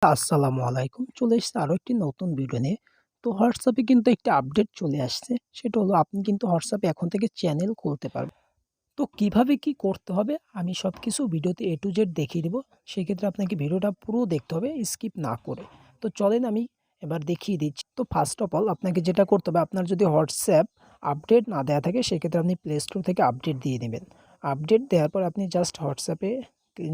আসসালামু আলাইকুম। চলে এসেছে আরো একটি নতুন ভিডিও নিয়ে। তো WhatsApp এ কিন্তু একটি আপডেট চলে আসছে। সেটা হলো আপনি কিন্তু WhatsApp এ এখন থেকে চ্যানেল খুলতে পারবেন। তো কিভাবে কি করতে হবে আমি সবকিছু ভিডিওতে A to Z দেখিয়ে দেব। সেক্ষেত্রে আপনাকে ভিডিওটা পুরো দেখতে হবে স্কিপ না করে। তো চলেন আমি এবার দেখিয়ে দিচ্ছি। তো ফার্স্ট অফ অল আপনাকে যেটা করতে হবে আপনার যদি WhatsApp আপডেট না দেয়া থাকে সেক্ষেত্রে আপনি Play Store থেকে আপডেট দিয়ে নেবেন। আপডেট দেওয়ার পর আপনি জাস্ট WhatsApp এ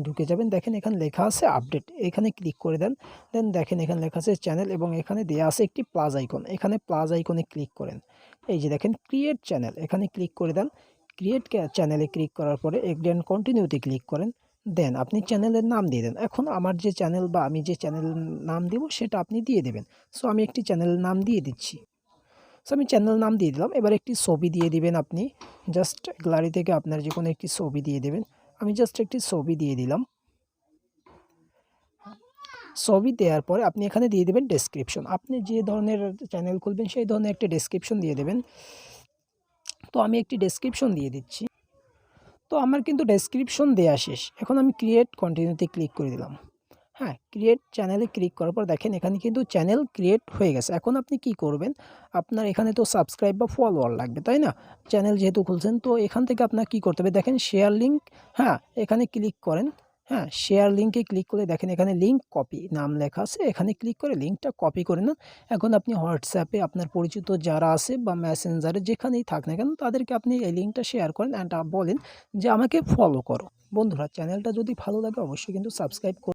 ঢুকে যাবেন। দেখেন এখানে লেখা আছে আপডেট। এখানে ক্লিক করে দেন। দেন দেখেন এখানে লেখা আছে চ্যানেল এবং এখানে দেয়া আছে একটি প্লাস আইকন। এখানে প্লাস আইকনে ক্লিক করেন। এই যে দেখেন ক্রিয়েট চ্যানেল এখানে ক্লিক করে দেন। ক্রিয়েট চ্যানেলে ক্লিক করার পরে এগ্রি অ্যান্ড কন্টিনিউতে ক্লিক করেন। দেন আপনি চ্যানেলের নাম দিয়ে দেন। এখন আমার যে চ্যানেল বা আমি যে চ্যানেলের নাম দিব সেটা আপনি দিয়ে দেবেন। সো আমি একটি চ্যানেলের নাম দিয়ে দিচ্ছি। সো আমি চ্যানেল নাম দিয়ে দিলাম। এবার একটি ছবি দিয়ে দিবেন আপনি। জাস্ট গ্যালারি থেকে আপনার যেকোনো একটি ছবি দিয়ে দেবেন। আমি জাস্ট একটি ছবি দিয়ে দিলাম। ছবি দেওয়ার পরে আপনি এখানে দিয়ে দেবেন ডেসক্রিপশন। আপনি যে ধরনের চ্যানেল খুলবেন সেই ধরনের একটা ডেসক্রিপশন দিয়ে দেবেন। তো আমি একটি ডেসক্রিপশন দিয়ে দিচ্ছি। তো আমার কিন্তু ডেসক্রিপশন দেয়া শেষ। এখন আমি ক্রিয়েট কন্টিনিউতে ক্লিক করে দিলাম। হ্যাঁ, ক্রিয়েট চ্যানেলে ক্লিক করার পর দেখেন এখানে কিন্তু চ্যানেল ক্রিয়েট হয়ে গেছে। এখন আপনি কি করবেন? আপনার এখানে তো সাবস্ক্রাইব বা ফলোয়ার লাগবে, তাই না? চ্যানেল যেহেতু খুলছেন তো এখান থেকে আপনার কি করতে হবে? দেখেন শেয়ার লিঙ্ক, হ্যাঁ, এখানে ক্লিক করেন। হ্যাঁ, শেয়ার লিঙ্কে ক্লিক করে দেখেন এখানে লিঙ্ক কপি নাম লেখা আছে। এখানে ক্লিক করে লিঙ্কটা কপি করে নেন। এখন আপনি WhatsApp এ আপনার পরিচিত যারা আছে বা মেসেঞ্জারে যেখানেই থাক না কেন তাদেরকে আপনি এই লিঙ্কটা শেয়ার করেন অ্যান্ড বলেন যে আমাকে ফলো করো। বন্ধুরা চ্যানেলটা যদি ভালো লাগে অবশ্যই কিন্তু সাবস্ক্রাইব